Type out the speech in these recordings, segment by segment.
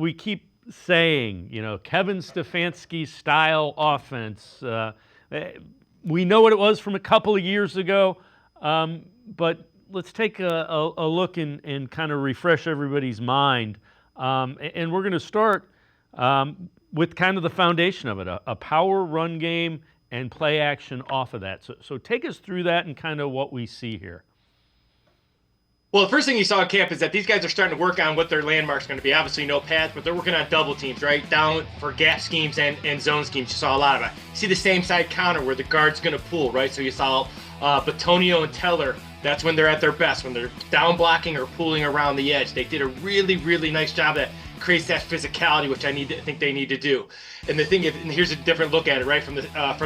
We keep saying, Kevin Stefanski style offense. We know what it was from a couple of years ago, but let's take a look and kind of refresh everybody's mind. And we're going to start with kind of the foundation of it, a power run game and play action off of that. So take us through that and kind of what we see here. Well, the first thing you saw in camp is that these guys are starting to work on what their landmark's going to be. Obviously, no pads, but they're working on double teams, right? Down for gap schemes and zone schemes. You saw a lot of it. You see the same side counter where the guard's going to pull, right? So you saw Batonio and Teller. That's when they're at their best, when they're down blocking or pulling around the edge. They did a really, really nice job that creates that physicality, which I think they need to do. And the thing is, and here's a different look at it, right, from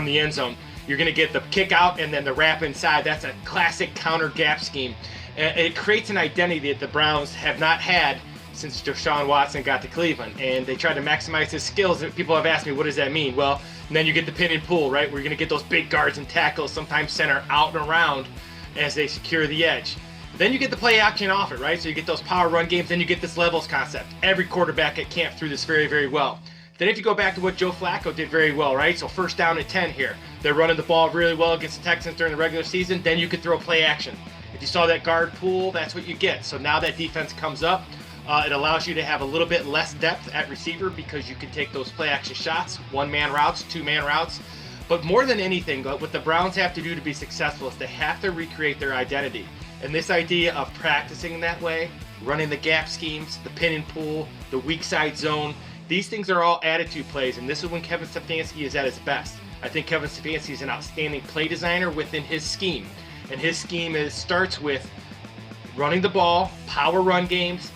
the end zone. You're going to get the kick out and then the wrap inside. That's a classic counter gap scheme. And it creates an identity that the Browns have not had since Deshaun Watson got to Cleveland. And they try to maximize his skills. People have asked me, what does that mean? Well, and then you get the pin and pull, right? Where you're going to get those big guards and tackles, sometimes center out and around as they secure the edge. Then you get the play action off it, right? So you get those power run games. Then you get this levels concept. Every quarterback at camp threw this very, very well. Then if you go back to what Joe Flacco did very well, right? So 1st down and 10 here. They're running the ball really well against the Texans during the regular season. Then you could throw play action. If you saw that guard pull, that's what you get. So now that defense comes up, it allows you to have a little bit less depth at receiver because you can take those play action shots, 1-man routes, 2-man routes. But more than anything, what the Browns have to do to be successful is they have to recreate their identity. And this idea of practicing that way, running the gap schemes, the pin and pull, the weak side zone, these things are all attitude plays. And this is when Kevin Stefanski is at his best. I think Kevin Stefanski is an outstanding play designer within his scheme. And his scheme starts with running the ball, power run games,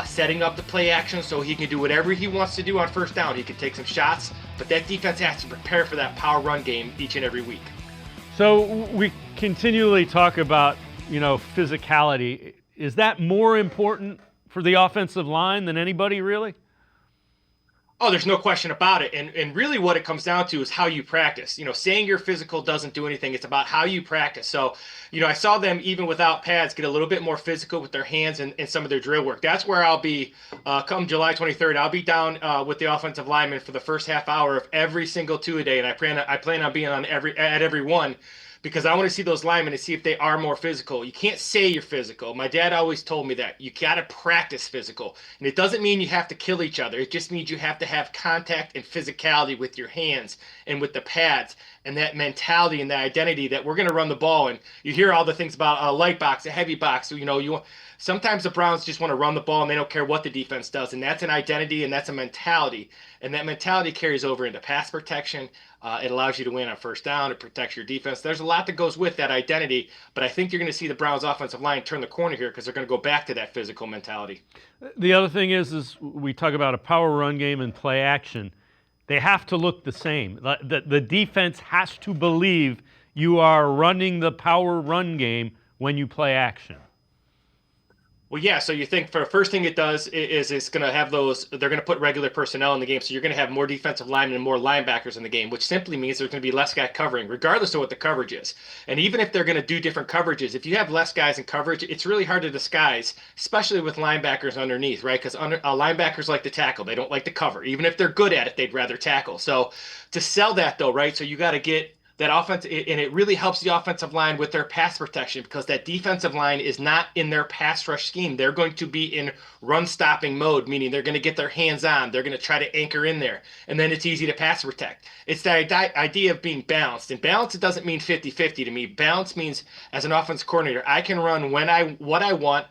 setting up the play action so he can do whatever he wants to do on 1st down. He can take some shots, but that defense has to prepare for that power run game each and every week. So we continually talk about, physicality. Is that more important for the offensive line than anybody, really? Oh, there's no question about it. And really what it comes down to is how you practice. Saying you're physical doesn't do anything. It's about how you practice. So, I saw them even without pads get a little bit more physical with their hands and some of their drill work. That's where I'll be come July 23rd. I'll be down with the offensive linemen for the first half hour of every single two-a-day, and I plan on being at every one. Because I want to see those linemen and see if they are more physical. You can't say you're physical. My dad always told me that. You got to practice physical. And it doesn't mean you have to kill each other. It just means you have to have contact and physicality with your hands and with the pads and that mentality and that identity that we're going to run the ball. And you hear all the things about a light box, a heavy box. Sometimes the Browns just want to run the ball and they don't care what the defense does. And that's an identity and that's a mentality. And that mentality carries over into pass protection. It allows you to win on 1st down. It protects your defense. There's a lot that goes with that identity. But I think you're going to see the Browns offensive line turn the corner here because they're going to go back to that physical mentality. The other thing is we talk about a power run game and play action. They have to look the same. The defense has to believe you are running the power run game when you play action. Well, yeah, so you think for the first thing it does is it's going to have they're going to put regular personnel in the game. So you're going to have more defensive linemen and more linebackers in the game, which simply means there's going to be less guy covering, regardless of what the coverage is. And even if they're going to do different coverages, if you have less guys in coverage, it's really hard to disguise, especially with linebackers underneath, right? Because linebackers like to tackle. They don't like to cover. Even if they're good at it, they'd rather tackle. So to sell that, though, right, so you got to get that offense, and it really helps the offensive line with their pass protection because that defensive line is not in their pass rush scheme. They're going to be in run stopping mode, meaning they're going to get their hands on. They're going to try to anchor in there, and then it's easy to pass protect. It's the idea of being balanced, and balance, it doesn't mean 50-50 to me. Balance means as an offense coordinator, I can run what I want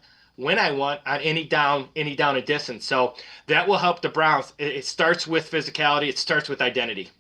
on any down and distance. So that will help the Browns. It starts with physicality. It starts with identity.